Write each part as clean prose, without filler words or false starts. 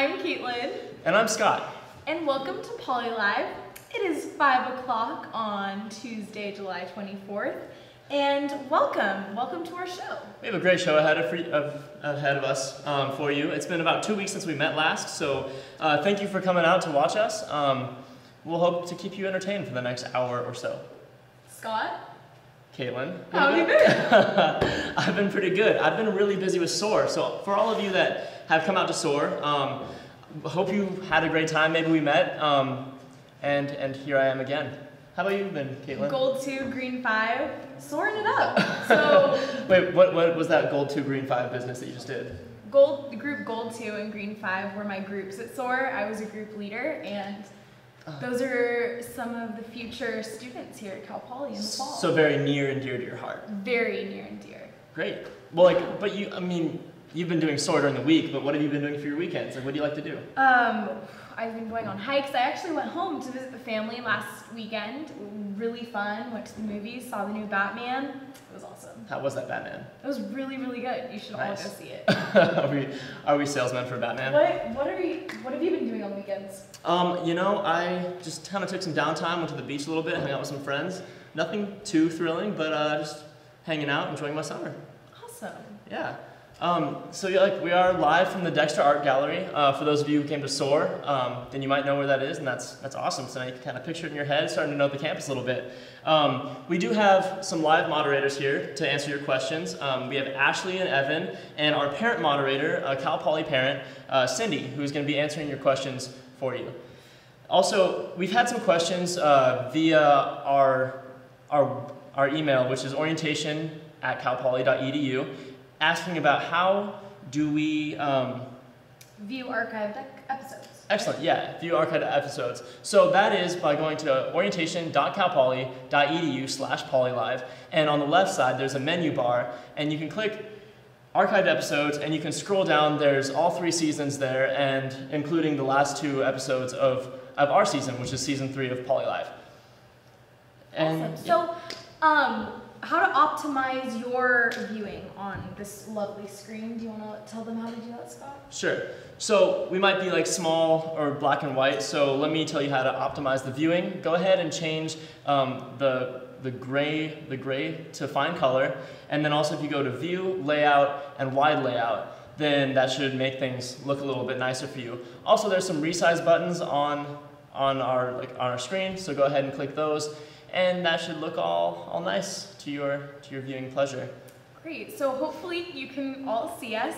I'm Caitlin. And I'm Scott. And welcome to PolyLive. It is 5 o'clock on Tuesday, July 24th. And welcome to our show. We have a great show ahead of us for you. It's been about 2 weeks since we met last, so thank you for coming out to watch us. We'll hope to keep you entertained for the next hour or so. Scott? Caitlin? How have you been? I've been pretty good. I've been really busy with SOAR, so for all of you that have come out to SOAR, hope you had a great time. Maybe we met, and here I am again. How about you been, Caitlin? Gold 2, Green 5, soaring it up. So wait, what was that Gold 2, Green 5 business that you just did? Group Gold 2 and Green 5 were my groups at SOAR. I was a group leader, and those are some of the future students here at Cal Poly in the fall. So very near and dear to your heart. Very near and dear. Great. Well, but you've been doing SOAR during the week, but what have you been doing for your weekends? Like, what do you like to do? I've been going on hikes. I actually went home to visit the family last weekend. Really fun. Went to the movies, saw the new Batman. It was awesome. How was that Batman? It was really, really good. You should all go see it. Are we salesmen for Batman? What have you been doing on the weekends? I just kind of took some downtime, went to the beach a little bit, hung out with some friends. Nothing too thrilling, but just hanging out, enjoying my summer. Awesome. Yeah. We are live from the Dexter Art Gallery. For those of you who came to SOAR, then you might know where that is, and that's awesome. So now you can kind of picture it in your head, starting to know the campus a little bit. We do have some live moderators here to answer your questions. We have Ashley and Evan, and our parent moderator, Cal Poly parent, Cindy, who's going to be answering your questions for you. Also, we've had some questions via our email, which is orientation@calpoly.edu. asking about how do we view archived episodes. Excellent, yeah, view archived episodes. So that is by going to orientation.calpoly.edu/polylive, and on the left side there's a menu bar, and you can click archived episodes, and you can scroll down. There's all 3 seasons there, and including the last 2 episodes of our season, which is season 3 of PolyLive. Awesome. So, how to optimize your viewing on this lovely screen? Do you want to tell them how to do that, Scott? Sure. So we might be like small or black and white, so let me tell you how to optimize the viewing. Go ahead and change the gray to fine color, and then also if you go to view, layout, and wide layout, then that should make things look a little bit nicer for you. Also, there's some resize buttons on our screen, so go ahead and click those. And that should look all nice to your viewing pleasure. Great, so hopefully you can all see us.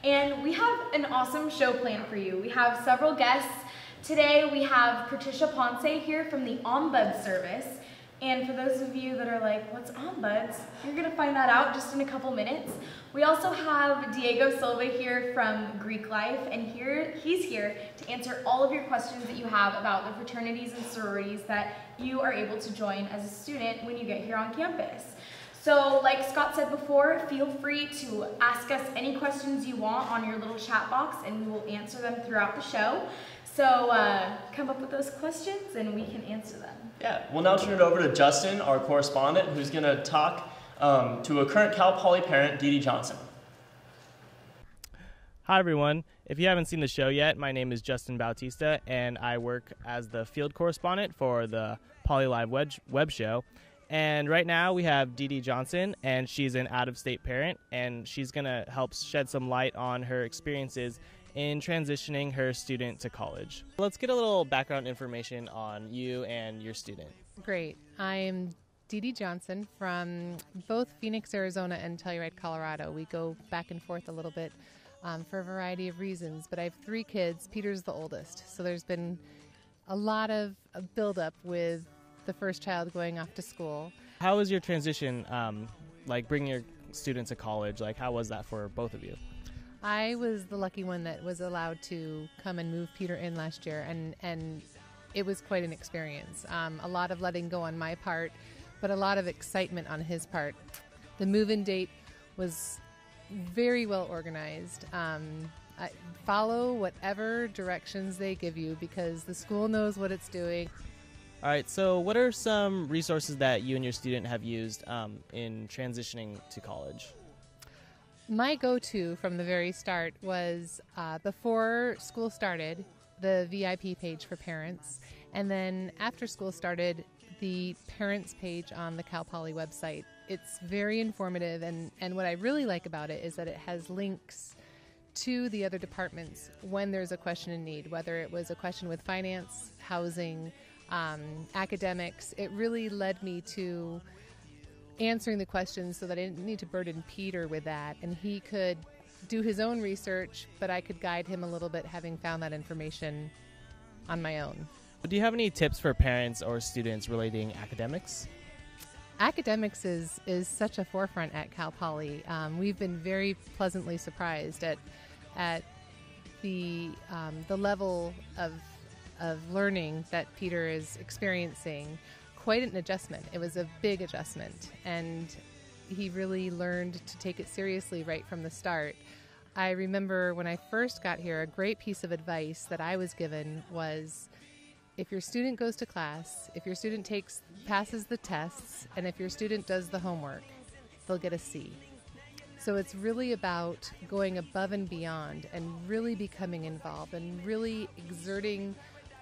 And we have an awesome show planned for you. We have several guests. Today we have Patricia Ponce here from the Ombuds service. And for those of you that are like, what's Ombuds? You're gonna find that out just in a couple minutes. We also have Diego Silva here from Greek Life, and he's here to answer all of your questions that you have about the fraternities and sororities that you are able to join as a student when you get here on campus. So like Scott said before, feel free to ask us any questions you want on your little chat box, and we will answer them throughout the show. So come up with those questions and we can answer them. Yeah, we'll now turn it over to Justin, our correspondent, who's going to talk to a current Cal Poly parent, Dee Dee Johnson. Hi everyone. If you haven't seen the show yet, my name is Justin Bautista, and I work as the field correspondent for the PolyLive web show. And right now we have Dee Dee Johnson, and she's an out-of-state parent, and she's going to help shed some light on her experiences in transitioning her student to college. Let's get a little background information on you and your student. Great. I'm Dee Dee Johnson from both Phoenix, Arizona and Telluride, Colorado. We go back and forth a little bit for a variety of reasons, but I have 3 kids. Peter's the oldest, so there's been a lot of buildup with the first child going off to school. How was your transition, like bringing your student to college? Like, how was that for both of you? I was the lucky one that was allowed to come and move Peter in last year, and it was quite an experience. A lot of letting go on my part, but a lot of excitement on his part. The move-in date was very well organized. Follow whatever directions they give you because the school knows what it's doing. All right, so what are some resources that you and your student have used in transitioning to college? My go-to from the very start was before school started, the VIP page for parents, and then after school started, the parents page on the Cal Poly website. It's very informative, and what I really like about it is that it has links to the other departments when there's a question in need, whether it was a question with finance, housing, academics. It really led me to answering the questions so that I didn't need to burden Peter with that, and he could do his own research, but I could guide him a little bit having found that information on my own. Do you have any tips for parents or students relating academics? Academics is such a forefront at Cal Poly. We've been very pleasantly surprised at the level of learning that Peter is experiencing. Quite an adjustment. It was a big adjustment, and he really learned to take it seriously right from the start. I remember when I first got here, a great piece of advice that I was given was, if your student goes to class, if your student passes the tests, and if your student does the homework, they'll get a C. So it's really about going above and beyond and really becoming involved and really exerting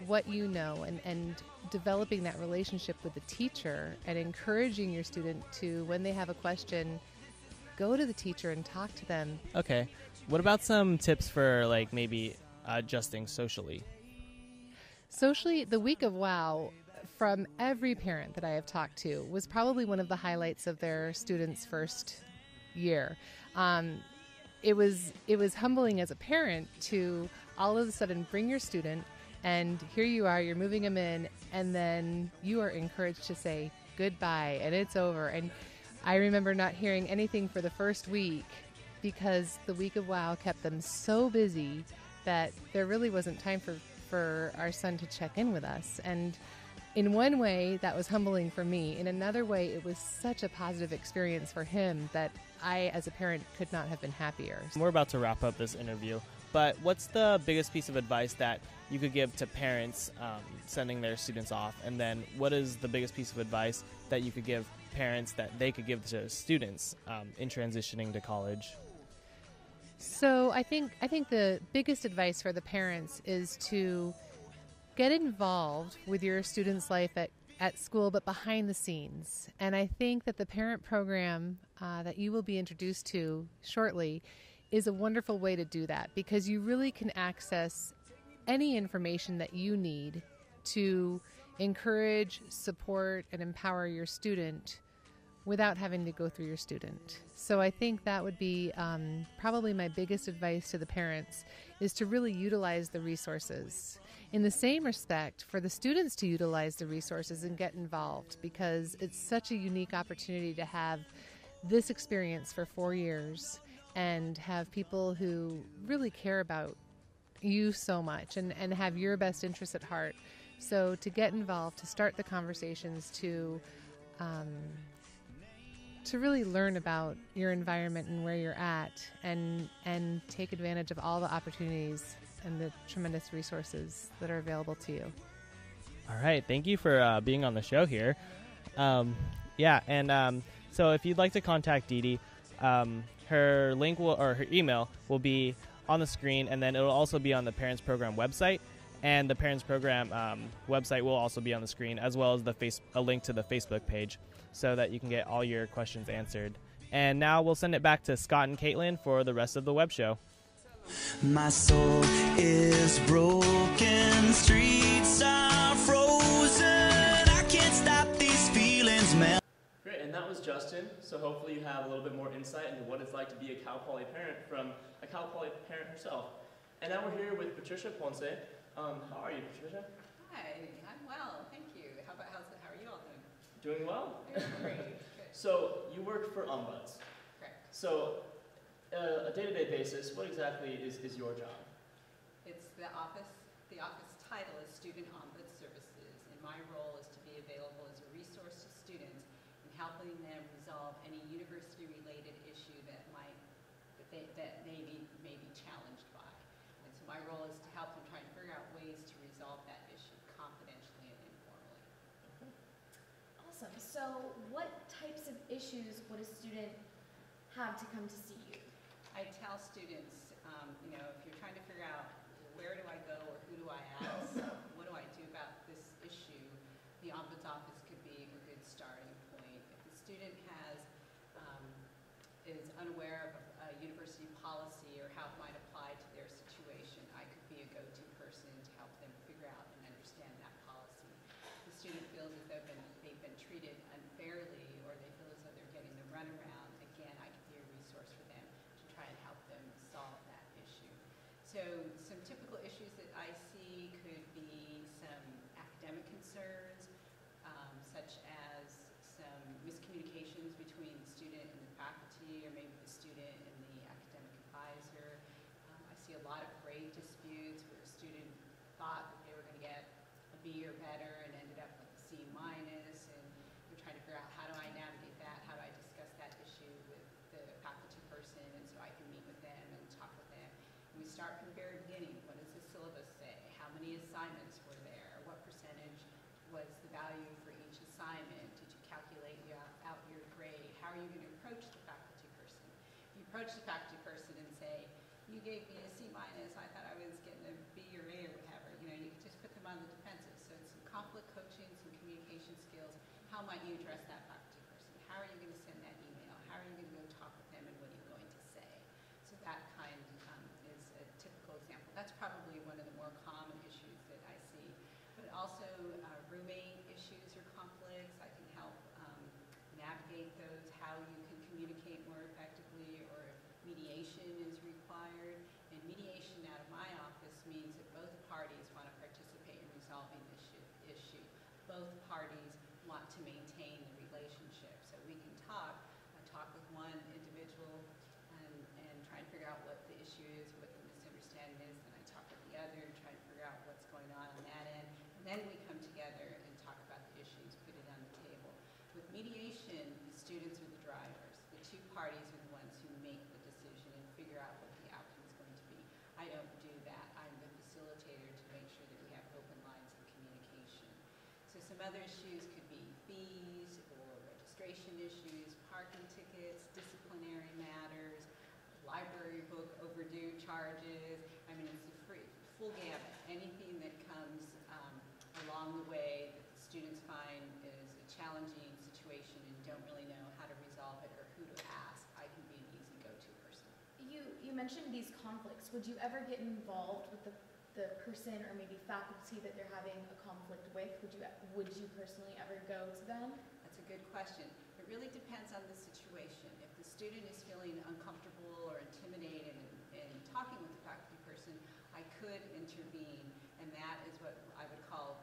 what you know and developing that relationship with the teacher and encouraging your student to, when they have a question, go to the teacher and talk to them. Okay. What about some tips for like maybe adjusting socially? Socially, the week of WOW, from every parent that I have talked to, was probably one of the highlights of their students' first year. It was humbling as a parent to all of a sudden bring your student, and here you are, you're moving them in, and then you are encouraged to say goodbye, and it's over. And I remember not hearing anything for the first week because the week of WOW kept them so busy that there really wasn't time for our son to check in with us. And in one way, that was humbling for me. In another way, it was such a positive experience for him that I, as a parent, could not have been happier. We're about to wrap up this interview, but what's the biggest piece of advice that you could give to parents sending their students off? And then what is the biggest piece of advice that you could give parents that they could give to students in transitioning to college? So I think the biggest advice for the parents is to get involved with your student's life at school, but behind the scenes. And I think that the parent program that you will be introduced to shortly is a wonderful way to do that, because you really can access any information that you need to encourage, support, and empower your student without having to go through your student. So I think that would be probably my biggest advice to the parents, is to really utilize the resources. In the same respect, for the students to utilize the resources and get involved, because it's such a unique opportunity to have this experience for 4 years and have people who really care about you so much and have your best interests at heart. So to get involved, to start the conversations, to really learn about your environment and where you're at, and take advantage of all the opportunities and the tremendous resources that are available to you. All right. Thank you for being on the show here. So if you'd like to contact Dee Dee, her link or her email will be on the screen, and then it'll also be on the Parents Program website. And the Parents Program website will also be on the screen, as well as a link to the Facebook page, so that you can get all your questions answered. And now we'll send it back to Scott and Caitlin for the rest of the web show. My soul is broken, streets are frozen, I can't stop these feelings, man. Great, and that was Justin. So hopefully you have a little bit more insight into what it's like to be a Cal Poly parent from a Cal Poly parent herself. And now we're here with Patricia Ponce. How are you, Patricia? Hi, I'm well, thank you. How are you all doing? Doing well. Great, good. So you work for Ombuds. Correct. So a day-to-day basis, what exactly is your job? It's the office title is Student Ombud Services, and my role is to be available as a resource to students in helping them resolve any university-related issue that they may be challenged by. And so my role is to help them try and figure out ways to resolve that issue confidentially and informally. Awesome. So what types of issues would a student have to come to see you? I tell students, you know, if you're trying to figure out where do I go or who do I ask, what do I do about this issue, the Ombuds Office could be a good starting point. If the student is unaware of a university policy or how it might apply to their situation, I could be a go-to person to help them figure out and understand that policy. If the student feels as though they've been treated unfairly or they feel as though they're getting the runaround, again, I could be a resource for them to try and help them solve that issue. So some typical issues that I see could be some academic concerns, such as some miscommunications between the student and the faculty, or maybe the student and the academic advisor. I see a lot of grade disputes where a student thought that they were going to get a B or better and ended up with a C minus, and we're trying to figure out how do I navigate that, how do I discuss that issue with the faculty person, and so I can meet with them and talk with them. And we start from the very beginning. What does the syllabus say? How many assignments were there? What percentage was the value for each assignment? Did you calculate out your grade? How are you going to approach the faculty person? If you approach the faculty person and say, you gave me a C minus, I thought I was getting a B or A or whatever, you know, you just put them on the defensive. So it's some conflict coaching, some communication skills. How might you address that faculty person? How are you going to send that email? How are you going to go talk with them, and what are you going to say? So that kind is a typical example. That's probably one of the more common issues that I see. But also roommate issues or conflicts, I can help navigate those, how you can communicate more effectively, or if mediation is required. And mediation out of my office means that both parties want to participate in resolving this issue. Both parties want to maintain the relationship. So we can talk with one individual and try and figure out what the issue is, what the misunderstanding is, and I talk with the other and try to figure out what's going on that end. And then we come together and talk about the issues, put it on the table. With mediation, the students are the drivers. The two parties are the ones who make the decision and figure out what the outcome is going to be. I don't do that. I'm the facilitator to make sure that we have open lines of communication. So some other issues could be fees or registration issues, parking tickets, disciplinary matters, library book overdue charges. I mean, it's the full gamut. Anything that comes along the way that the students find is a challenging situation and don't really know how to resolve it or who to ask, I can be an easy go-to person. You mentioned these conflicts. Would you ever get involved with the person or maybe faculty that they're having a conflict with? Would you personally ever go to them? That's a good question. It really depends on the situation. If the student is feeling uncomfortable or intimidated in talking with the faculty person, I could intervene, and that is what I would call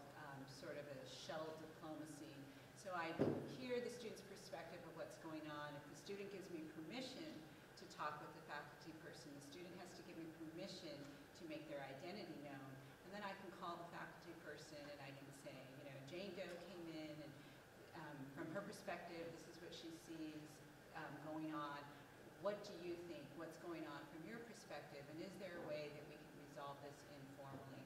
sort of a shell diplomacy. So I hear the student's perspective of what's going on. If the student gives me permission to talk with the faculty person, the student has to give me permission to make their identity known. And then I can call the faculty person and I can say, you know, Jane Doe came in and from her perspective, this is what she sees going on. What do you think? What's going on from your perspective? And is there a way that we can resolve this informally?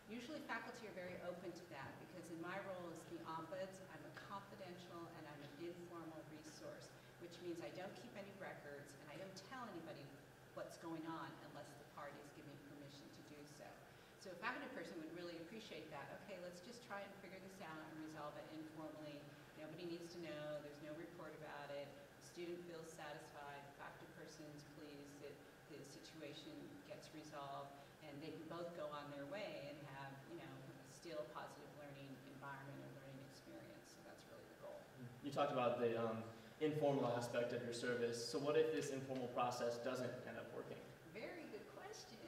Usually faculty are very open to that because in my role as the ombuds, I'm a confidential and I'm an informal resource, which means I don't keep any records and I don't tell anybody what's going on unless the parties give me permission to do so. So a faculty person would really appreciate that. Okay, let's just try and figure this out and resolve it informally. Nobody needs to know. There's no report about it. The student feels satisfied. The faculty person's pleased that the situation gets resolved, and they can both go on their way and have, you know, still a positive learning environment or learning experience. So that's really the goal. You talked about the informal aspect of your service. So what if this informal process doesn't end up working? Very good question.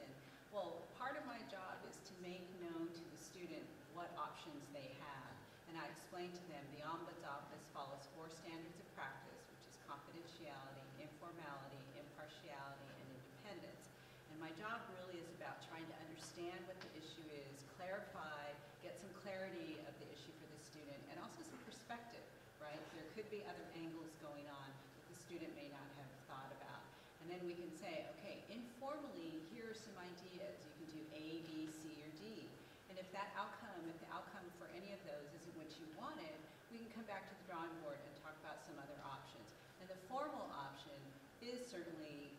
Well, part of my job is to make known to the student what options they have. And I explain to them the Ombuds Office follows 4 standards of practice, which is confidentiality, informality, impartiality, and independence. And my job really is about trying to understand what the issue is, clarify, get some clarity of the issue for the student, and also some perspective, right? There could be other angles going on that the student may not have thought about. And then we can say, okay, informally, here are some ideas. You can do A, B, C, or D. And if the outcome for any of those isn't what you wanted, we can come back to the drawing board and talk about some other options. And the formal option is certainly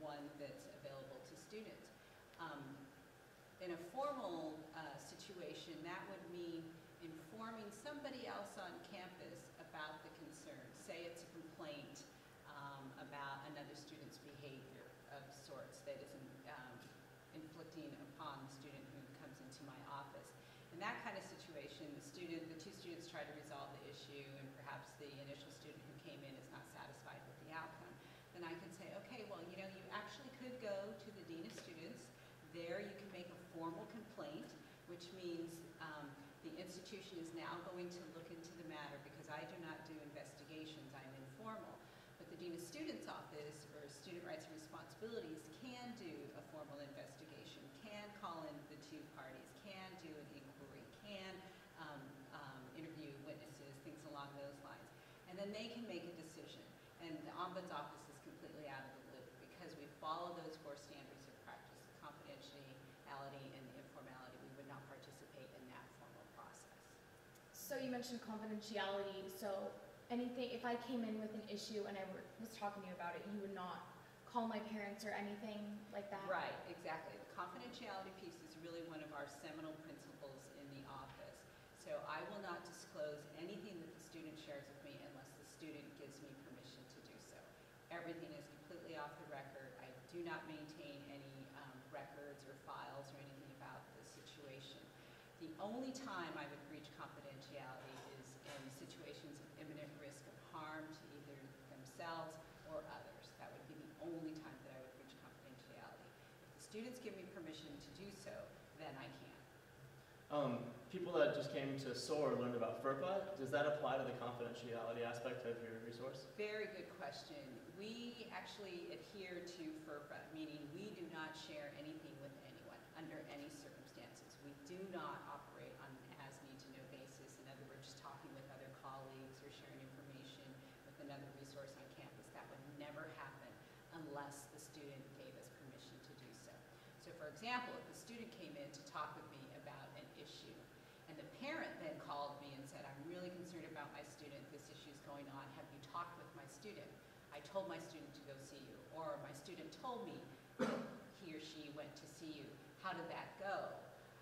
one in a formal situation, that would mean informing somebody else on campus about the concern. Say it's a complaint about another student's behavior of sorts that isn't inflicting upon the student who comes into my office. In that kind of situation, the two students try to resolve the issue, and perhaps the initial student who came in is not satisfied with the outcome. Then I can say, okay, well, you actually could go to the Dean of Students. There you can make a formal complaint, which means the institution is now going to look into the matter, because I do not do investigations, I'm informal. But the Dean of Students office, or Student Rights and Responsibilities, can do a formal investigation, can call in the two parties, can do an inquiry, can interview witnesses, things along those lines. And then they can make a decision. And the Ombuds office is completely out of the loop, because we follow those core standards of practice, the confidentiality and the informality. We would not participate in that formal process. So you mentioned confidentiality, so anything, if I came in with an issue and I was talking to you about it, you would not call my parents or anything like that? Right, exactly. The confidentiality piece is really one of our seminal principles in the office. So I will not disclose anything that the student shares with me unless the student gives me permission to do so. Everything is completely off the record. I do not maintain any records or files or anything about the situation. The only time I would breach confidentiality is in situations of imminent risk of harm to either themselves or others. That would be the only time that I would breach confidentiality. If the students give me permission to do so, then I can. People that just came to SOAR learned about FERPA. Does that apply to the confidentiality aspect of your resource? Very good question. We actually adhere to FERPA, meaning we do not share anything with anyone under any circumstances. We do not operate on an as-need-to-know basis. In other words, talking with other colleagues or sharing information with another resource on campus. That would never happen unless the student gave us permission to do so. So for example, if the student came in to talk with me about an issue, and the parent then called me and said, I'm really concerned about my student, this issue is going on, have you talked with my student? I told my student to go see you, or my student told me that he or she went to see you. How did that go?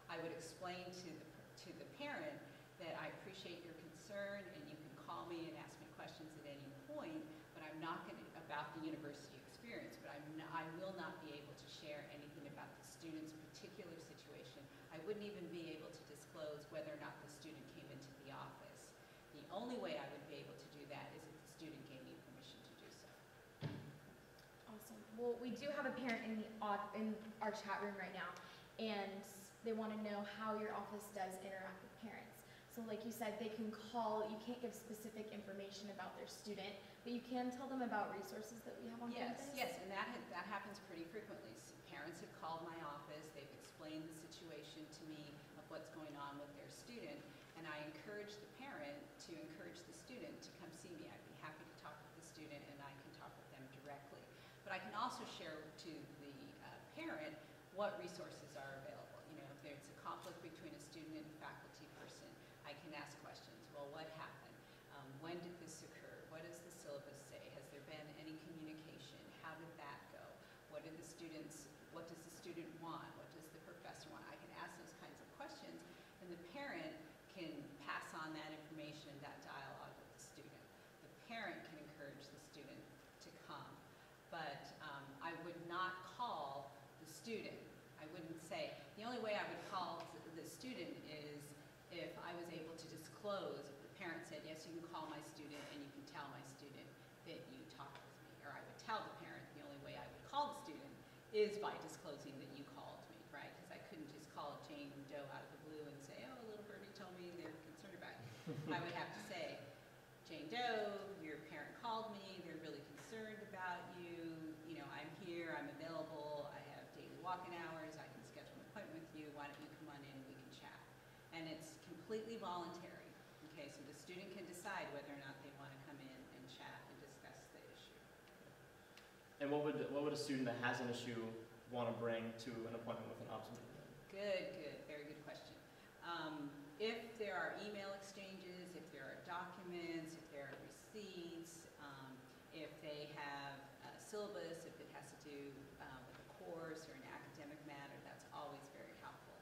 I would explain to the parent that I appreciate your concern, and you can call me and ask me questions at any point, but I'm not going to, about the university experience, but I will not be able to share anything about the student's particular situation. I wouldn't even be able to disclose whether or not the student came into the office. The only way I would be able to do that is if the student gave me permission to do so. Awesome. Well, we do have a parent in our chat room right now, and they want to know how your office does interact with parents. So like you said, they can call, you can't give specific information about their student, but you can tell them about resources that we have on campus? Yes, and that happens pretty frequently. Parents have called my office, they've explained the situation to me of what's going on with their student, and I encourage the parent to encourage the student to come see me. I'd be happy to talk with the student, and I can talk with them directly. But I can also share to the parent what resources are available. If there's a conflict between a student and a faculty person, I can ask questions. Well, what happened? When did this occur? What does the syllabus say? Has there been any communication? How did that go? What does the student want? What does the professor want? I can ask those kinds of questions, and the parent can pass on that information, that dialogue with the student. The parent can encourage the student to come, but I would not call the student. I wouldn't say, the only way I would call the student is if I was able to disclose, if the parent said, yes, you can call my student and you can tell my student that you talked with me. Or I would tell the parent the only way I would call the student is by disclosing that you called me, right? Because I couldn't just call Jane Doe out of the blue and say, oh, little birdie told me they're concerned about you. I would have to say, Jane Doe, your parent called me, they're really concerned about you, I'm here, I'm available, I have daily walk-in hours, I can schedule an appointment with you, why don't you come on in and we can chat. And it's completely voluntary, okay, so the student can decide whether or not they want to come in and chat and discuss the issue. And what would a student that has an issue want to bring to an appointment with an ombudsman? Good, very good question. If there are email exchanges, if there are documents, if there are receipts, if they have a syllabus, if it has to do with a course or an academic matter, that's always very helpful.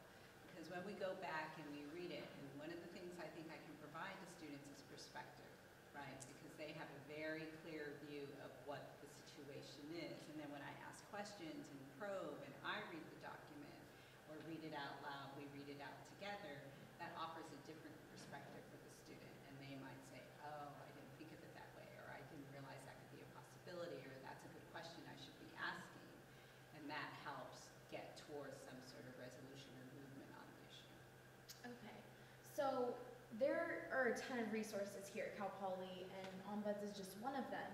when we go back and we read it, and one of the things I think I can provide to students is perspective, right? Because they have a very clear view of what the situation is. And then when I ask questions and probe and I read the document or read it out loud, we read it out together, that offers a different perspective for the student. And they might say, oh, I didn't think of it that way, or I didn't realize that could be a possibility, or that's a good question I should be asking. And that helps get towards some sort of resolution or movement on the issue. Okay, so there are a ton of resources here at Cal Poly, and Ombuds is just one of them.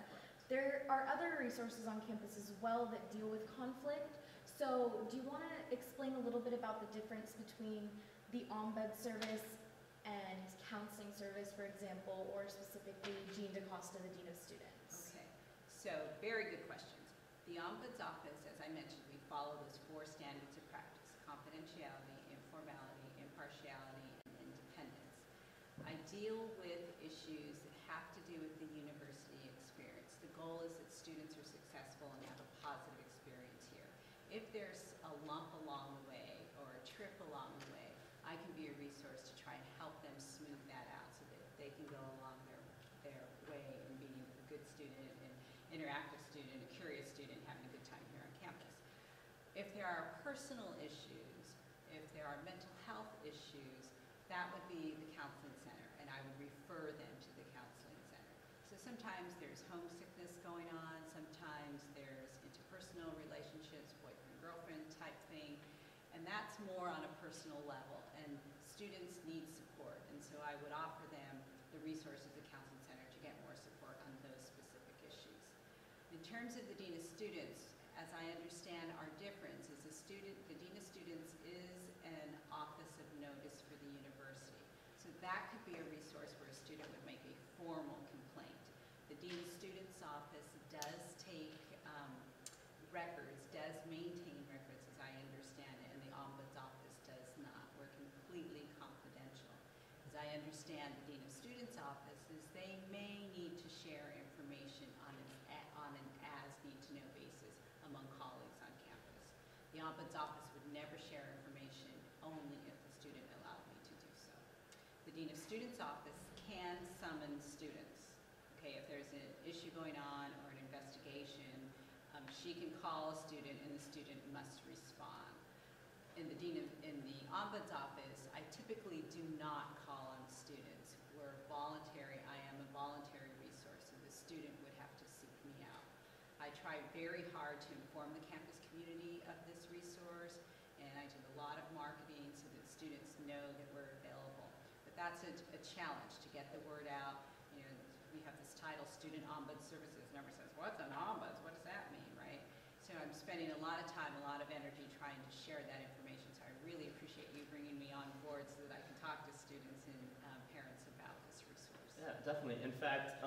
There are other resources on campus as well that deal with conflict. So do you want to explain a little bit about the difference between the Ombuds service and counseling service, for example, or specifically Jean DaCosta, the Dean of Students? Okay, so very good questions. The Ombuds Office, as I mentioned, we follow those 4 standards of practice: confidentiality, informality, impartiality, and independence. I deal with issues that have to do with the university experience. The goal is that students are successful and have a positive experience here. If there's a lump along the way or a trip along the way, I can be a resource to try and help them smooth that out so that they can go along their way and being a good student and interactive student, a curious student, having a good time here on campus. If there are personal issues, if there are mental health issues, that would be the counseling center, and I would refer them to the counseling center. So sometimes there's homesickness going on, sometimes there's interpersonal relationships, boyfriend-girlfriend type thing, and that's more on a personal level, and students need support, and so I would offer them the resources of the counseling center to get more support on those specific issues. In terms of the Dean of Students, as I understand our difference is the Dean of Students is an office of notice for the university. So that could be a resource where a student would make a formal complaint. The Dean of Students office does take records, does maintain records as I understand it, and the Ombuds office does not. We're completely confidential. As I understand the Dean of Students offices, they may need to share information on an as-need-to-know basis among colleagues on campus. The Ombuds office would never share information only if the student allowed me to do so. The Dean of Students office can summon students. Okay, if there's an issue going on or an investigation, she can call a student and the student must respond. In the Ombuds office, I typically do not call on students. We're voluntary. I am a voluntary resource, so the student would have to seek me out. I try very hard to inform the campus community of this resource, and I do a lot of marketing so that students know that we're available. But that's a challenge to get the word out. You know, we have this title, Student Ombuds Services. Never says, what's an ombuds? What does that mean, right? So I'm spending a lot of time, a lot of energy trying to share that information. So I really appreciate you bringing me on board so that I can talk to students and parents about this resource. Yeah, definitely. In fact,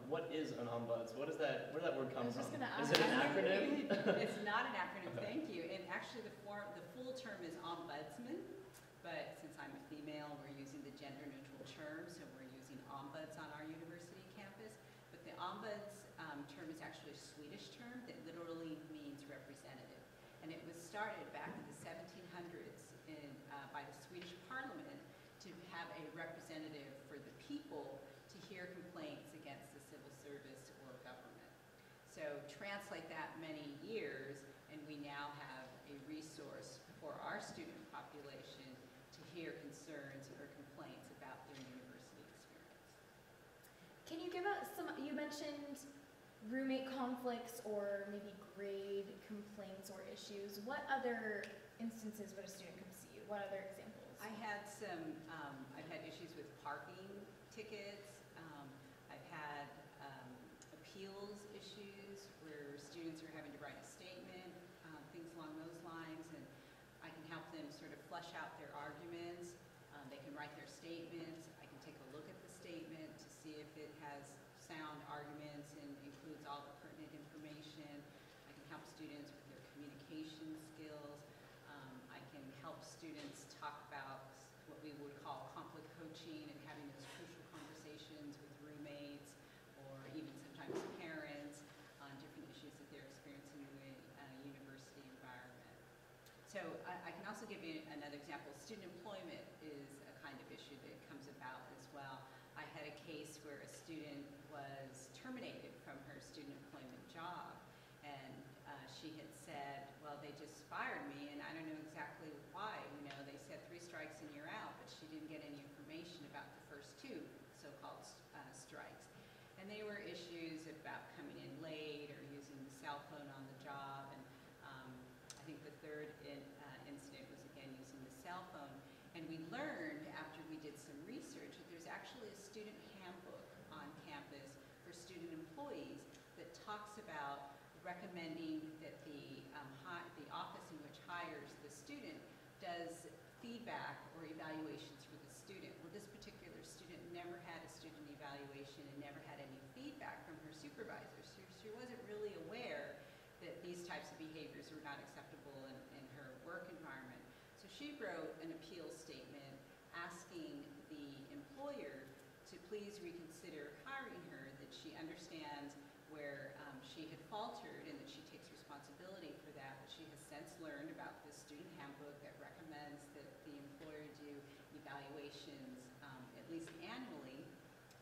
what is an ombuds? Where does that word come from? Is it an acronym? It's not an acronym, thank you. And actually the full term is ombudsman, but since I'm a female, we're using the gender neutral term, so we're using ombuds on our university campus. But the ombuds term is actually a Swedish term that literally means representative. And it was started back in the 1700s by the Swedish Parliament to have a representative for the people to hear complaints against the civil service or government. So translate that many years, and we now have a resource for our student population to hear concerns or complaints about their university experience. Can you give us you mentioned roommate conflicts or maybe grade complaints or issues. What other instances would a student come see you? What other examples? I had I've had issues with parking tickets. I've had appeals issues where students are having to write a statement, things along those lines, and I can help them sort of flesh out their arguments. They can write their statements. I can take a look at the statement to see if it has sound arguments and includes all the pertinent information. I can help students with their communication skills. I can help students talk about what we would call conflict coaching and having those crucial conversations with roommates or even sometimes parents on different issues that they're experiencing in a university environment. So I can also also give you another example. Student employment is a kind of issue that comes about as well. I had a case where a student was terminated from her student employment job, and she had said, well, they just fired me, and I don't know exactly why. You know, they said 3 strikes and you're out, but she didn't get any information about the first 2 so-called strikes. And they were issues about coming in late or using the cell phone on the job, and I think the third incident was again using the cell phone. And we learned after we did some research that there's actually a student handbook on campus for student employees that talks about recommending that the office in which hires the student does feedback or evaluations for the student. Well, this particular student never had a student evaluation and never had any feedback from her supervisor. So she wasn't really aware that these types of behaviors were not acceptable in her work environment. So she wrote an appeal statement asking the employer to please reconsider hiring her, that she understands where she had faltered and that she takes responsibility for that. But she has since learned about this student handbook that recommends that the employer do evaluations at least annually.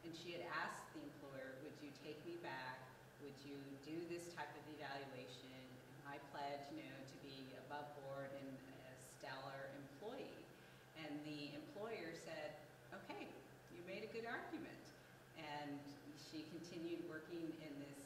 And she had asked the employer, would you take me back? Would you do this type of evaluation? And I pledge, you know, to be above board and a stellar employee. And the employer said, okay, you made a good argument. And she continued working in this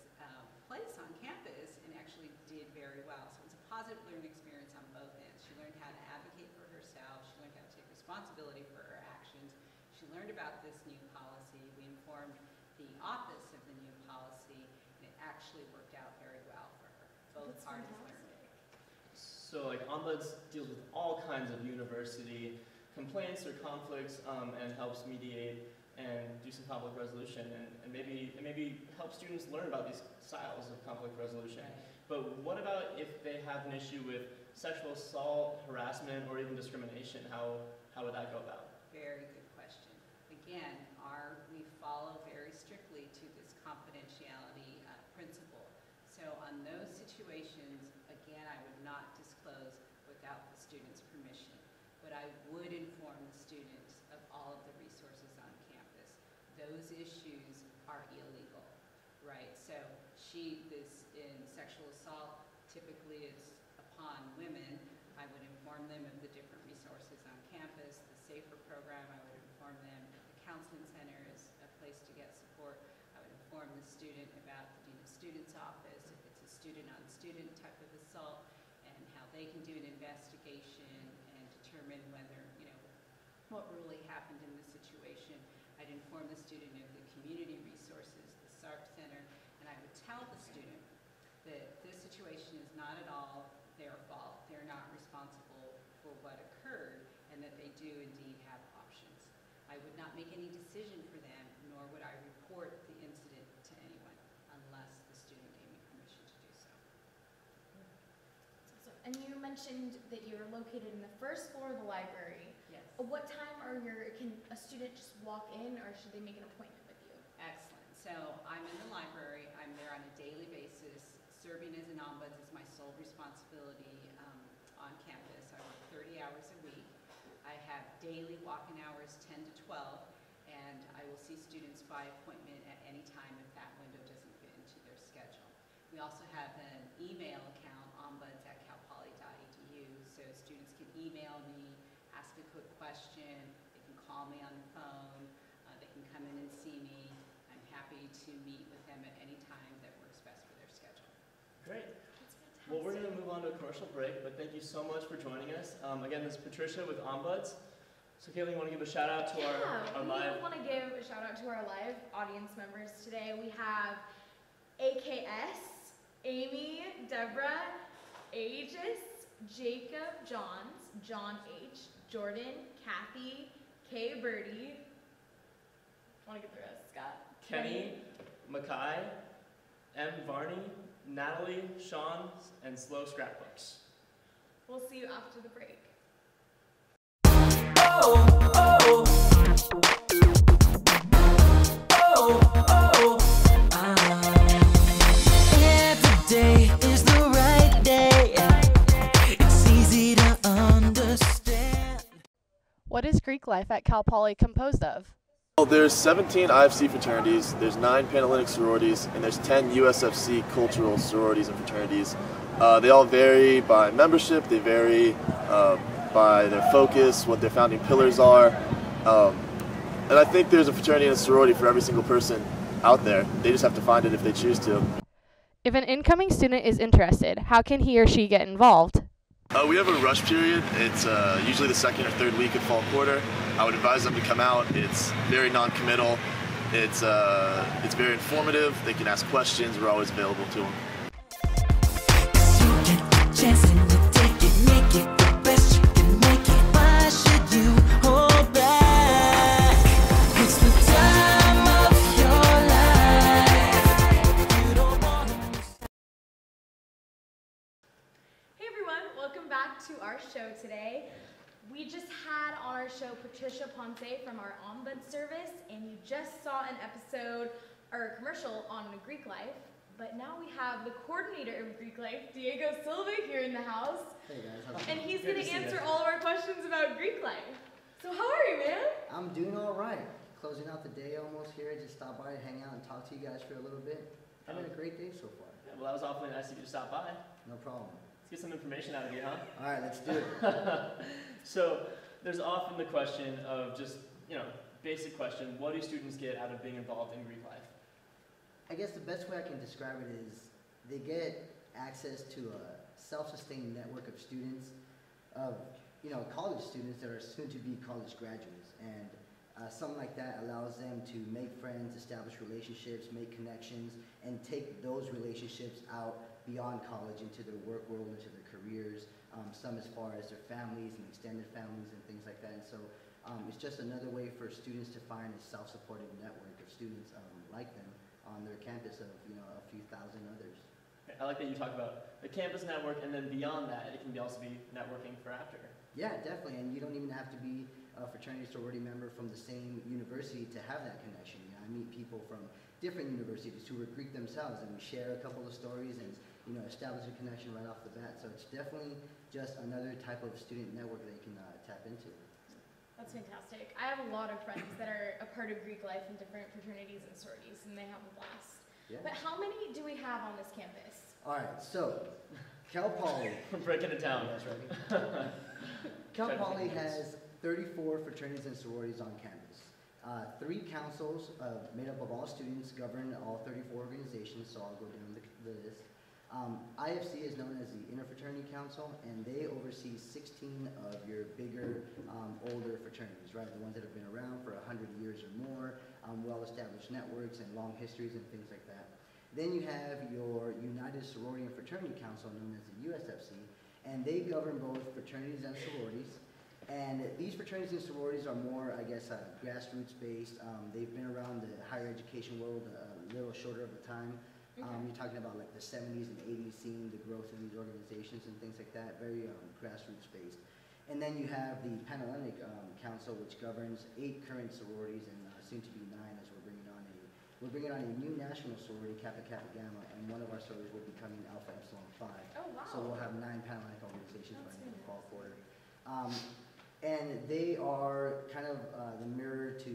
place on campus and actually did very well. So it's a positive learning experience on both ends. She learned how to advocate for herself. She learned how to take responsibility for her actions. She learned about this new policy. We informed the office of the new policy, and it actually worked out very well for her. Both parties learned it. So like Ombuds deals with all kinds of university complaints or conflicts and helps mediate and do some conflict resolution and maybe help students learn about these styles of conflict resolution. Right. But what about if they have an issue with sexual assault, harassment, or even discrimination? How would that go about? Very good question. Again, we follow very strictly to this confidentiality principle. So on those situations, again, I would not disclose without the student's permission. But I would inform the students of all of the resources on campus. Those issues are illegal, right? So in sexual assault, typically it's upon women. I would inform them of the different resources on campus. The SAFER program, I would inform them that the counseling center is a place to get support. I would inform the student about the Dean of Students office, if it's a student-on-student type of assault, and how they can do an investigation and determine whether, you know, what really happened in the situation. I'd inform the student of the community resources, the SARP Center, and I would tell the student that this situation is not at all their fault. They're not responsible for what occurred, and that they do indeed have options. I would not make any decision for them, nor would I report the incident to anyone unless the student gave me permission to do so. And you mentioned that you're located in the first floor of the library. Yes. What time can a student just walk in, or should they make an appointment with you? Excellent. So I'm in the library. I'm there on a daily basis. Serving as an ombuds is my sole responsibility on campus. I work 30 hours a week. I have daily walk-in hours 10 to 12, and I will see students by appointment at any time if that window doesn't fit into their schedule. We also have an email account, ombuds@calpoly.edu, so students can email me, ask a quick question, they can call me on the phone, they can come in and see me. I'm happy to meet with them at any time that works best for their schedule. Great. Well, we're going to move on to a commercial break, but thank you so much for joining us. Again, this is Patricia with Ombuds. So Kaylee, you want to give a shout out to our live? We want to give a shout out to our live audience members today. We have AKS, Amy, Deborah, Aegis, Jacob Johns, John H, Jordan, Kathy, Kay Birdie. Want to get the rest, Scott? Kenny, Mackay, M. Varney, Natalie, Sean, and Slow Scrapbooks. We'll see you after the break. Every day is the right day. It's easy to understand. is Greek life at Cal Poly composed of? Well, there's 17 IFC fraternities, there's 9 Panhellenic sororities, and there's 10 USFC cultural sororities and fraternities. They all vary by membership, they vary by their focus, what their founding pillars are. And I think there's a fraternity and a sorority for every single person out there. They just have to find it if they choose to. If an incoming student is interested, how can he or she get involved? We have a rush period. It's usually the second or third week of fall quarter. I would advise them to come out. It's very non-committal. It's very informative. They can ask questions. We're always available to them. To our show today. We just had on our show Patricia Ponce from our Ombud service, and you just saw an episode or a commercial on Greek life. But now we have the coordinator of Greek life, Diego Silva, here in the house. Hey guys, and he's going to answer all of our questions about Greek life. So how are you, man? I'm doing all right. Closing out the day almost here. Just stop by, hang out, and talk to you guys for a little bit. Having a great day so far. Yeah, well, that was awfully nice of you to stop by. No problem. Get some information out of you, huh? All right, let's do it. So there's often the question of just, basic question, what do students get out of being involved in Greek life? I guess the best way I can describe it is they get access to a self-sustaining network of students, of, college students that are soon to be college graduates. And something like that allows them to make friends, establish relationships, make connections, and take those relationships out beyond college into their work world, into their careers, some as far as their families and extended families and things like that. And so it's just another way for students to find a self-supporting network of students like them on their campus of a few thousand others. I like that you talk about the campus network, and then beyond that, it can also be networking for after. Yeah, definitely, and you don't even have to be a fraternity sorority member from the same university to have that connection. I meet people from different universities who were Greek themselves, and we share a couple of stories and establish a connection right off the bat. So it's definitely just another type of student network that you can tap into. That's fantastic. I have a lot of friends that are a part of Greek life in different fraternities and sororities, and they have a blast. Yeah. But how many do we have on this campus? All right, so Cal Poly. We're breaking it down. That's right. Cal Poly has 34 fraternities and sororities on campus. 3 councils made up of all students govern all 34 organizations, so I'll go down the list. IFC is known as the Interfraternity Council, and they oversee 16 of your bigger, older fraternities, right? The ones that have been around for 100 years or more, well-established networks and long histories and things like that. Then you have your United Sorority and Fraternity Council, known as the USFC, and they govern both fraternities and sororities. And these fraternities and sororities are more, I guess, grassroots-based. They've been around the higher education world a little shorter of a time. You're talking about like the 70s and 80s scene, the growth of these organizations and things like that, very grassroots-based. And then you have the Panhellenic Council, which governs 8 current sororities and soon to be 9 as we're bringing on a new national sorority, Kappa Kappa Gamma, and one of our sororities will be becoming Alpha Epsilon Phi. Oh, wow. So we'll have 9 Panhellenic organizations by the end of the fall quarter. And they are kind of the mirror to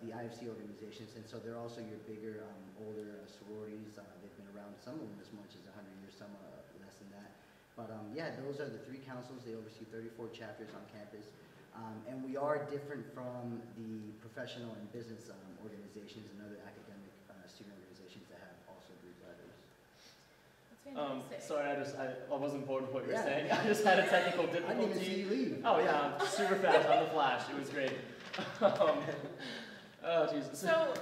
the IFC organizations, and so they're also your bigger, older sororities. They've been around, some of them as much as 100 years, some less than that. But yeah, those are the 3 councils. They oversee 34 chapters on campus. And we are different from the professional and business organizations and other academic student organizations that have also Greek letters. That's sorry, I wasn't bored with what you were saying. I just had a technical difficulty. I didn't even see you leave. Oh yeah, super fast on the flash. It was great. Oh Jesus. So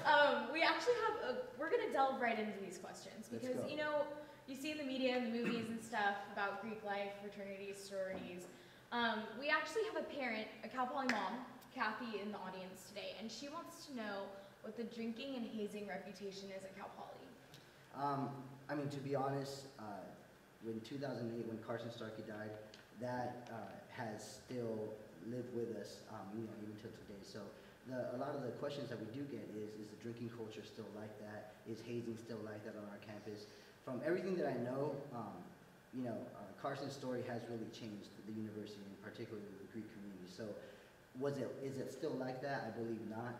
we actually have we're gonna delve right into these questions because you see in the media and the movies and stuff about Greek life, fraternities, sororities. We actually have a parent, a Cal Poly mom, Kathy, in the audience today, and she wants to know what the drinking and hazing reputation is at Cal Poly. I mean, to be honest, in 2008, when Carson Starkey died, that has still lived with us, even till today. So a lot of the questions that we do get is the drinking culture still like that? Is hazing still like that on our campus? From everything that I know, Carson's story has really changed the university, and particularly the Greek community. So Is it still like that? I believe not.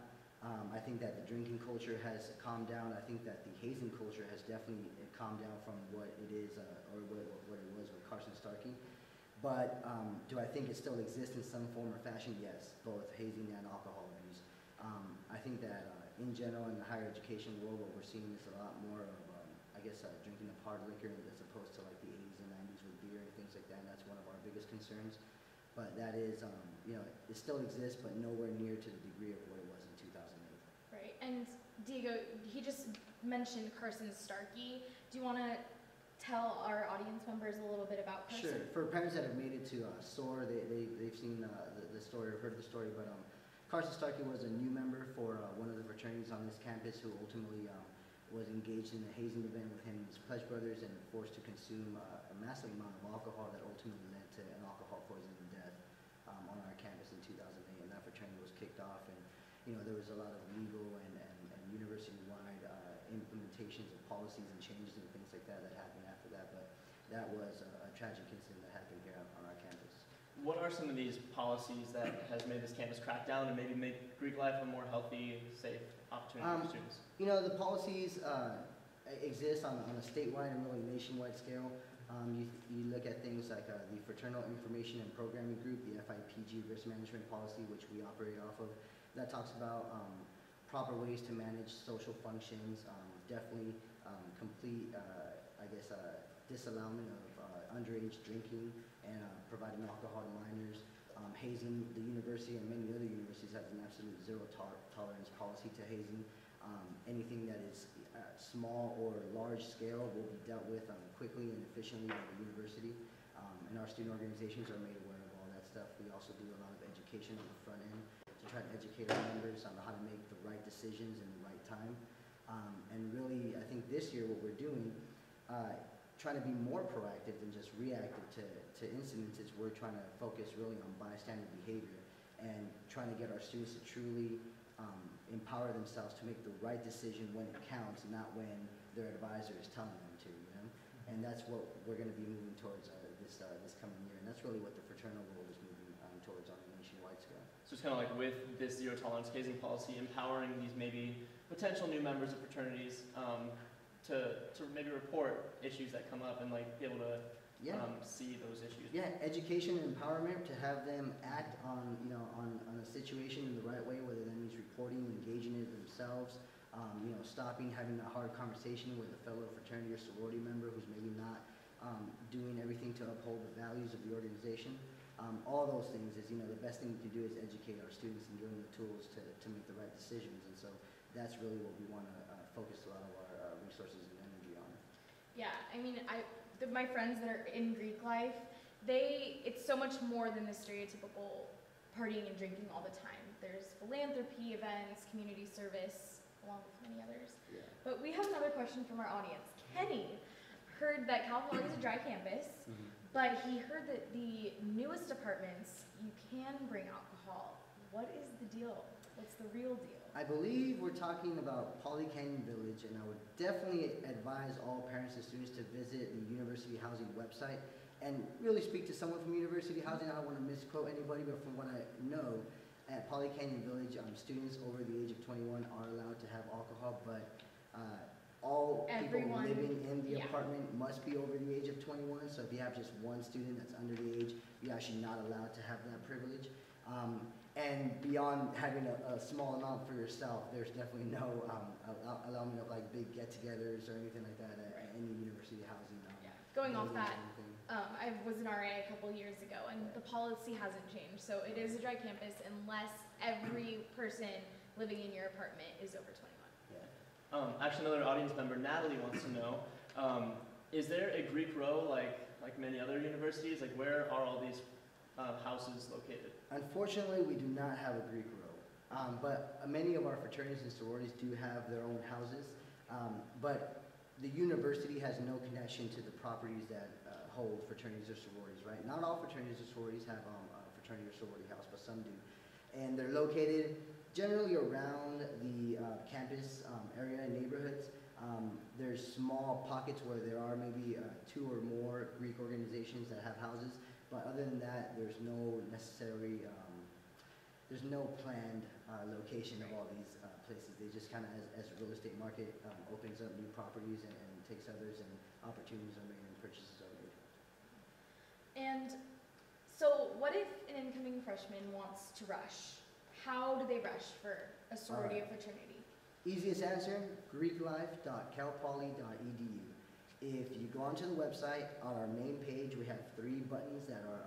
I think that the drinking culture has calmed down. I think that the hazing culture has definitely calmed down from what it is, or what it was with Carson Starkey. But do I think it still exists in some form or fashion? Yes, both hazing and alcohol abuse. I think that in general in the higher education world, what we're seeing is a lot more of, drinking of hard liquor as opposed to like the 80s and 90s with beer and things like that. And that's one of our biggest concerns. But that is, it still exists, but nowhere near to the degree of what it was in 2008. Right, and Diego, he just mentioned Carson Starkey. Do you want to tell our audience members a little bit about Carson? Sure. For parents that have made it to SOAR, they've seen the story or heard the story, but Carson Starkey was a new member for one of the fraternities on this campus who ultimately was engaged in a hazing event with him and his pledge brothers and forced to consume a massive amount of alcohol that ultimately led to an alcohol poisoning death on our campus in 2008, and that fraternity was kicked off, and there was a lot of legal and university-wide implementations of policies and changes and things like that that happened after that, but that was a tragic incident that happened here on our campus. What are some of these policies that has made this campus crack down and maybe make Greek life a more healthy, safe opportunity for students? The policies exist on a statewide and really nationwide scale. You look at things like the Fraternal Information and Programming Group, the FIPG risk management policy, which we operate off of. That talks about proper ways to manage social functions, definitely complete, disallowment of underage drinking and providing alcohol to minors. Hazing, the university and many other universities have an absolute zero tolerance policy to hazing. Anything that is small or large scale will be dealt with quickly and efficiently by the university. And our student organizations are made aware of all that stuff. We also do a lot of education on the front end to try to educate our members on how to make the right decisions in the right time. And really, I think this year what we're doing, trying to be more proactive than just reactive to incidences, we're trying to focus really on bystander behavior and trying to get our students to truly empower themselves to make the right decision when it counts, not when their advisor is telling them to, And that's what we're going to be moving towards this coming year, and that's really what the fraternal world is moving towards on a nationwide scale. So it's kind of like with this zero tolerance hazing policy, empowering these maybe potential new members of fraternities to maybe report issues that come up and like be able to see those issues. Yeah, education and empowerment to have them act on on a situation in the right way, whether that means reporting, engaging in it themselves, stopping, having a hard conversation with a fellow fraternity or sorority member who's maybe not doing everything to uphold the values of the organization. All those things is, the best thing we can do is educate our students and give them the tools to make the right decisions. And so that's really what we want to focus a lot of our resources and energy on. Yeah, I mean, my friends that are in Greek life, it's so much more than the stereotypical partying and drinking all the time. There's philanthropy events, community service, along with many others. Yeah. But we have another question from our audience. Kenny heard that Cal Poly is a dry campus, but he heard that the newest apartments, you can bring alcohol. What is the deal? What's the real deal? I believe we're talking about Poly Canyon Village, and I would definitely advise all parents and students to visit the University Housing website and really speak to someone from University Housing. I don't want to misquote anybody, but from what I know, at Poly Canyon Village, students over the age of 21 are allowed to have alcohol, but all people living in the apartment must be over the age of 21. So if you have just one student that's under the age, you're actually not allowed to have that privilege. And beyond having a small amount for yourself, there's definitely no allowment of like big get-togethers or anything like that at any university housing. Going off that, I was an RA a couple years ago, and the policy hasn't changed. So it is a dry campus unless every person living in your apartment is over 21. Actually, another audience member, Natalie, wants to know, is there a Greek row like many other universities? Like, where are all these houses located? Unfortunately, we do not have a Greek row, but many of our fraternities and sororities do have their own houses, but the university has no connection to the properties that hold fraternities or sororities, right? Not all fraternities or sororities have a fraternity or sorority house, but some do. And they're located generally around the campus area and neighborhoods. There's small pockets where there are maybe 2 or more Greek organizations that have houses, but other than that, there's no necessary there's no planned location of all these places. They just kind of, as the real estate market opens up new properties and takes others, and opportunities are made and purchases are made. And so what if an incoming freshman wants to rush? How do they rush for a sorority or fraternity? Easiest answer, greeklife.calpoly.edu. If you go onto the website, on our main page, we have 3 buttons that are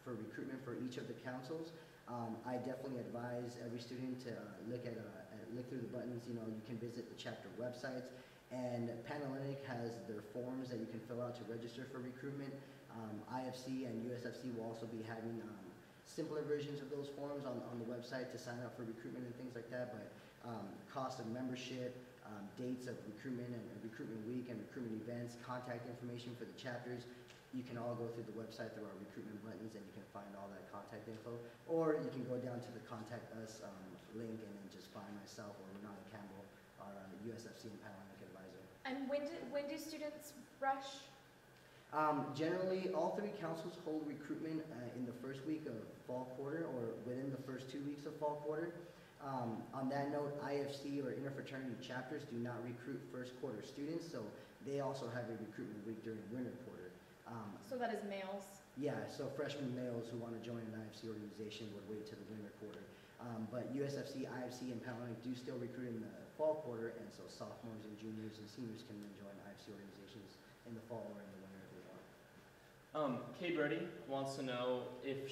for recruitment for each of the councils. I definitely advise every student to look through the buttons. You know, you can visit the chapter websites, and Panhellenic has their forms that you can fill out to register for recruitment. IFC and USFC will also be having simpler versions of those forms on the website to sign up for recruitment and things like that. But cost of membership, dates of recruitment and recruitment week and recruitment events, contact information for the chapters. You can all go through the website through our recruitment buttons, and you can find all that contact info. Or you can go down to the Contact Us link and then just find myself or Renata Campbell, our USFC and Panhellenic advisor. And when do students rush? Generally, all 3 councils hold recruitment in the first week of fall quarter or within the first 2 weeks of fall quarter. On that note, IFC or interfraternity chapters do not recruit first quarter students, so they also have a recruitment week during winter quarter. So that is males? Yeah, so freshman males who want to join an IFC organization would wait till the winter quarter. But USFC, IFC, and Panhellenic do still recruit in the fall quarter, and so sophomores and juniors and seniors can then join IFC organizations in the fall or in the winter if they want. Kay Birdie wants to know if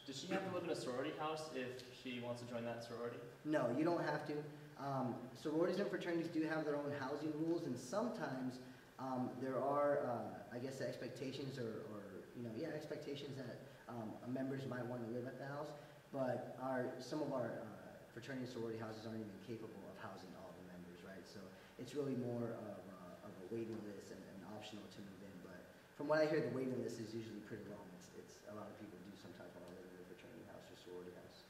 does she have to live in a sorority house if she wants to join that sorority? No, you don't have to. Sororities and fraternities do have their own housing rules, and sometimes there are, I guess, expectations expectations that members might want to live at the house, but some of our fraternity and sorority houses aren't even capable of housing all the members, right? So it's really more of a waiting list and optional to move in, but from what I hear, the waiting list is usually pretty long. It's a lot of people do sometimes want to live in a fraternity house or sorority house.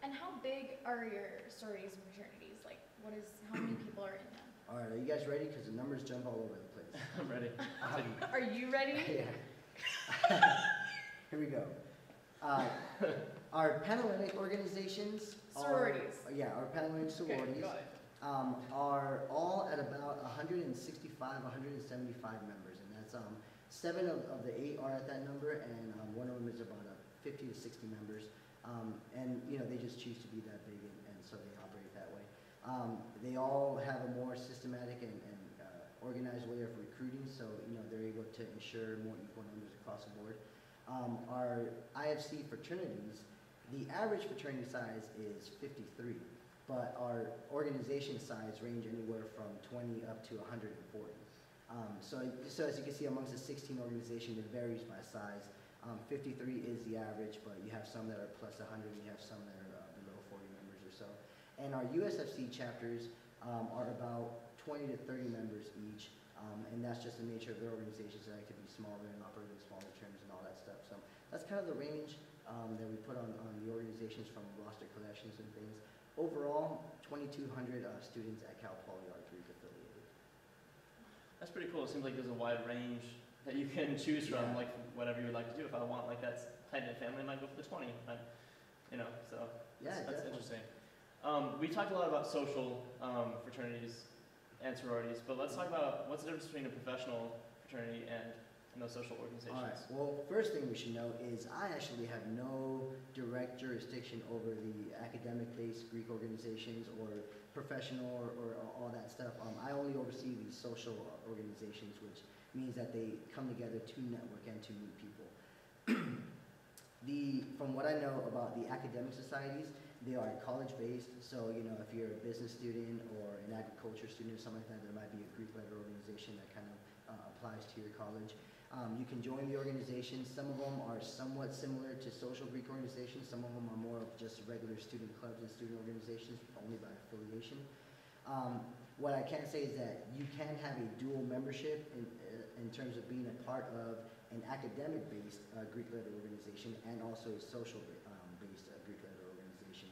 And how big are your sororities and fraternities? Like, how many people are in them? All right, are you guys ready? Because the numbers jump all over the place. I'm ready. Are you ready? Yeah. Here we go. Our Panhellenic organizations sororities. Our Panhellenic sororities are all at about 165, 175 members, and that's 7 of the 8 are at that number, and one of them is about 50 to 60 members. And you know, they just choose to be that big, and so they operate that way. They all have a more systematic and organized way of recruiting, so you know, they're able to ensure more equal numbers across the board. Our IFC fraternities, the average fraternity size is 53, but our organization size range anywhere from 20 up to 140. So as you can see, amongst the 16 organizations, it varies by size. 53 is the average, but you have some that are plus 100, and you have some that are below 40 members or so. And our USFC chapters are about 20 to 30 members each, and that's just the nature of their organizations. They like to be smaller and operate in smaller terms and all that stuff. So that's kind of the range that we put on the organizations from roster collections and things. Overall, 2,200 students at Cal Poly are Greek affiliated. That's pretty cool. It seems like there's a wide range that you can choose from, like whatever you would like to do. If I want like that tight-knit family, I might go for the 20. So that's interesting. We talked a lot about social fraternities and sororities, but let's talk about what's the difference between a professional fraternity and those social organizations. All right. Well, first thing we should know is I actually have no direct jurisdiction over the academic-based Greek organizations or professional or all that stuff. I only oversee these social organizations, which means that they come together to network and to meet people. From what I know about the academic societies, they are college-based, so you know, if you're a business student or an agriculture student or something like that, there might be a Greek letter organization that kind of applies to your college. You can join the organizations. Some of them are somewhat similar to social Greek organizations. Some of them are more of just regular student clubs and student organizations, only by affiliation. What I can say is that you can have a dual membership in terms of being a part of an academic-based Greek letter organization and also a social-based Greek letter organization.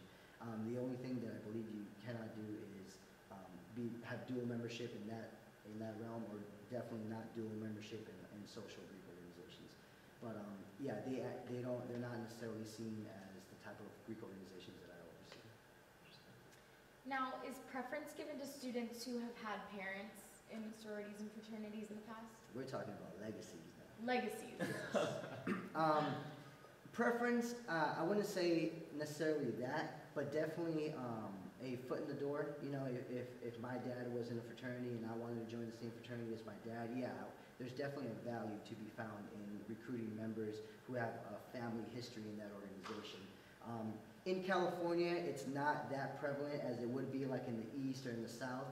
The only thing that I believe you cannot do is have dual membership in that realm, or definitely not dual membership in social Greek organizations. But yeah, they're not necessarily seen as the type of Greek organizations that I oversee. Now, is preference given to students who have had parents in sororities and fraternities in the past? We're talking about legacies now. Legacies. Yes. Preference, I wouldn't say necessarily that, but definitely a foot in the door. You know, if my dad was in a fraternity and I wanted to join the same fraternity as my dad, yeah, there's definitely a value to be found in recruiting members who have a family history in that organization. In California, it's not that prevalent as it would be like in the East or in the South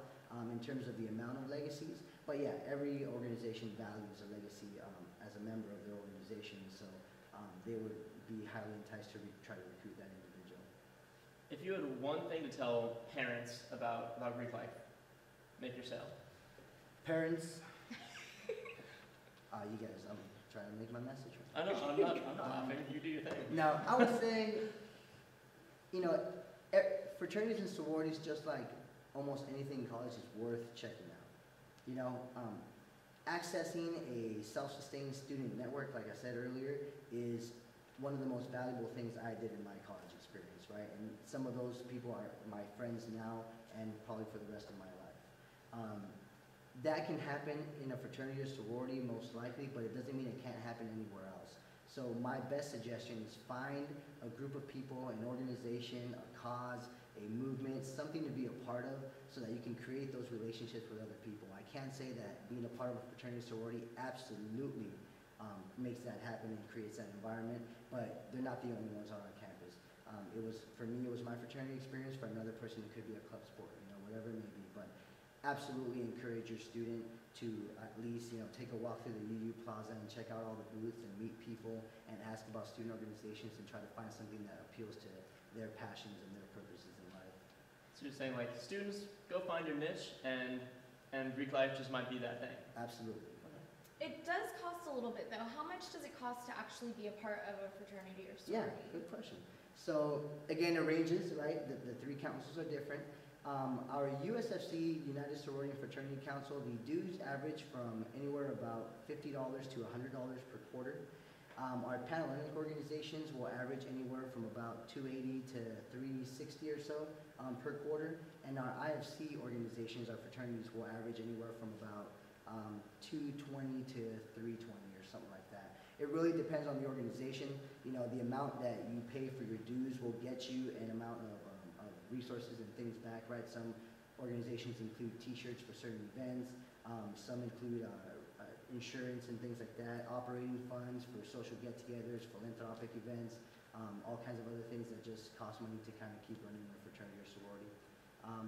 in terms of the amount of legacies. But yeah, every organization values a legacy as a member of their organization, so they would be highly enticed to try to recruit that individual. If you had one thing to tell parents about Greek life, make your sale. Parents, you guys, I'm trying to make my message. I know, I'm not laughing. You do your thing. Now, I would say, you know, fraternities and sororities, just like almost anything in college, is worth checking out. You know, accessing a self-sustaining student network, like I said earlier, is one of the most valuable things I did in my college experience, right? And some of those people are my friends now and probably for the rest of my life. That can happen in a fraternity or sorority most likely, but it doesn't mean it can't happen anywhere else. So my best suggestion is find a group of people, an organization, a cause, a movement, something to be a part of so that you can create those relationships with other people. I can't say that being a part of a fraternity or sorority absolutely makes that happen and creates that environment, but they're not the only ones on our campus. For me, it was my fraternity experience. For another person, it could be a club sport, you know, whatever it may be. But absolutely encourage your student to at least, you know, take a walk through the UU Plaza and check out all the booths and meet people and ask about student organizations and try to find something that appeals to their passions and their purposes in life. So you're saying, like, students, go find your niche, and Greek life just might be that thing. Absolutely. It does cost a little bit, though. How much does it cost to actually be a part of a fraternity or sorority? Yeah, good question. So again, it ranges, right? The three councils are different. Our USFC, United Sorority and Fraternity Council, the dues average from anywhere about $50 to $100 per quarter. Our Panhellenic organizations will average anywhere from about $280 to $360 or so per quarter. And our IFC organizations, our fraternities, will average anywhere from about $220 to $320 or something like that. It really depends on the organization. You know, the amount that you pay for your dues will get you an amount of resources and things back, right? Some organizations include t-shirts for certain events. Some include insurance and things like that, operating funds for social get-togethers, philanthropic events, all kinds of other things that just cost money to kind of keep running a fraternity or sorority.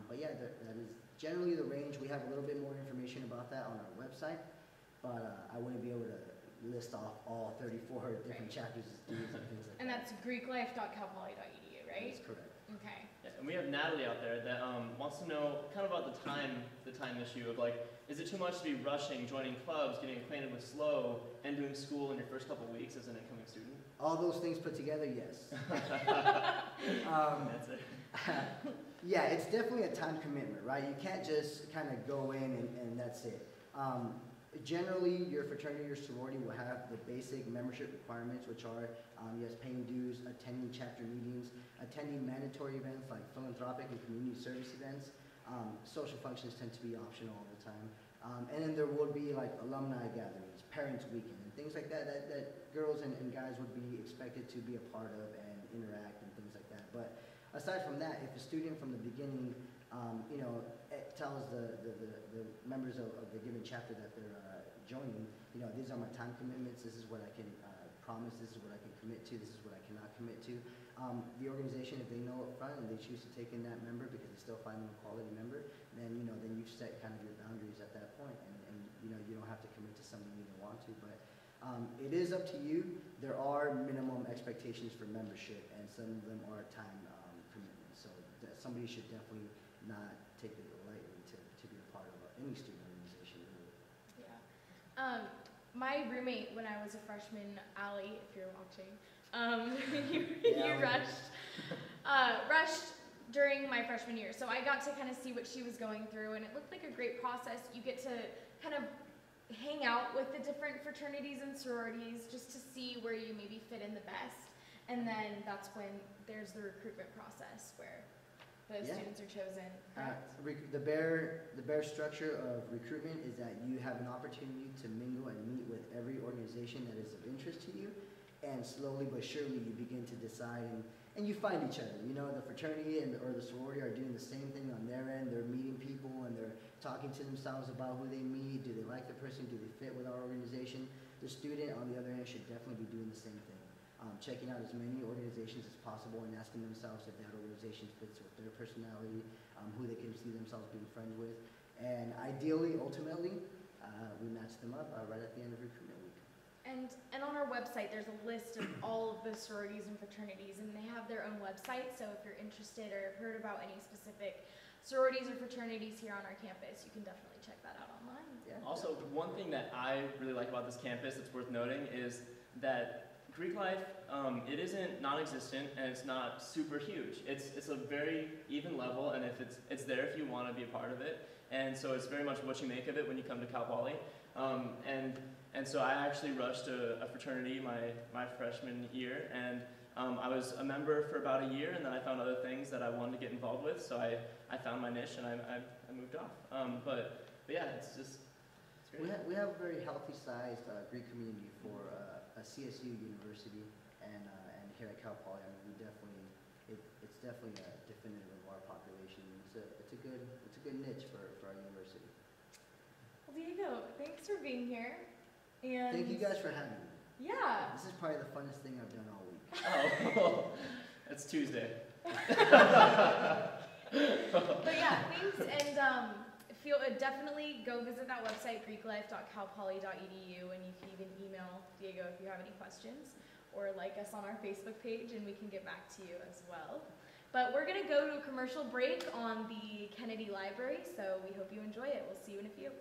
But yeah, that is generally the range. We have a little bit more information about that on our website, but I wouldn't be able to list off all 34 different chapters of dues and things like And that. that's greeklife.calpoly.edu, right? That's correct. Okay. Yeah, and we have Natalie out there that wants to know kind of about the time issue of, like, is it too much to be rushing, joining clubs, getting acquainted with SLO, and doing school in your first couple weeks as an incoming student? All those things put together, yes. That's it. Yeah, it's definitely a time commitment, right? You can't just kind of go in and that's it. Generally, your fraternity or sorority will have the basic membership requirements, which are, yes, paying dues, attending chapter meetings, attending mandatory events like philanthropic and community service events. Social functions tend to be optional all the time. And then there would be like alumni gatherings, parents' weekend, and things like that, that girls and guys would be expected to be a part of and interact and things like that. But aside from that, if a student from the beginning you know, tells the members of the given chapter that they're joining, you know, these are my time commitments, this is what I can promise, this is what I can commit to, this is what I cannot commit to. The organization, if they know up front and they choose to take in that member because they still find them a quality member, then, you know, then you've set kind of your boundaries at that point, and you know, you don't have to commit to something you don't want to. But it is up to you. There are minimum expectations for membership, and some of them are time commitments. So somebody should definitely not take it lightly to be a part of any student organization. Really. Yeah. My roommate, when I was a freshman, Allie, if you're watching, you rushed during my freshman year. So I got to kind of see what she was going through, and it looked like a great process. You get to kind of hang out with the different fraternities and sororities just to see where you maybe fit in the best. And then that's when there's the recruitment process where those Yeah. students are chosen. Correct? The bare structure of recruitment is that you have an opportunity to mingle and meet with every organization that is of interest to you, and slowly but surely you begin to decide and you find each other. You know, the fraternity or the sorority are doing the same thing on their end. They're meeting people and they're talking to themselves about who they meet. Do they like the person? Do they fit with our organization? The student, on the other hand, should definitely be doing the same thing. Checking out as many organizations as possible and asking themselves if that organization fits with their personality, who they can see themselves being friends with. And ideally, ultimately, we match them up right at the end of recruitment week. And on our website, there's a list of all of the sororities and fraternities, and they have their own website, so if you're interested or have heard about any specific sororities or fraternities here on our campus, you can definitely check that out online. Yeah. Also, one thing that I really like about this campus that's worth noting is that Greek life, it isn't non-existent and it's not super huge. It's a very even level, and if it's there if you want to be a part of it. And so it's very much what you make of it when you come to Cal Poly. And so I actually rushed a fraternity my freshman year, and I was a member for about a year, and then I found other things that I wanted to get involved with. So I found my niche and I moved off. But yeah, it's great. We have a very healthy sized Greek community for a CSU university, and here at Cal Poly, I mean, it's definitely definitive of our population. It's a good niche for our university. Well, Diego, thanks for being here. And Thank you guys for having me. Yeah. This is probably the funnest thing I've done all week. Oh, it's Tuesday. But yeah, thanks, and definitely go visit that website, greeklife.calpoly.edu, and you can even email Diego if you have any questions, or like us on our Facebook page, and we can get back to you as well. But we're going to go to a commercial break on the Kennedy Library, so we hope you enjoy it. We'll see you in a few.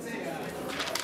Facebook.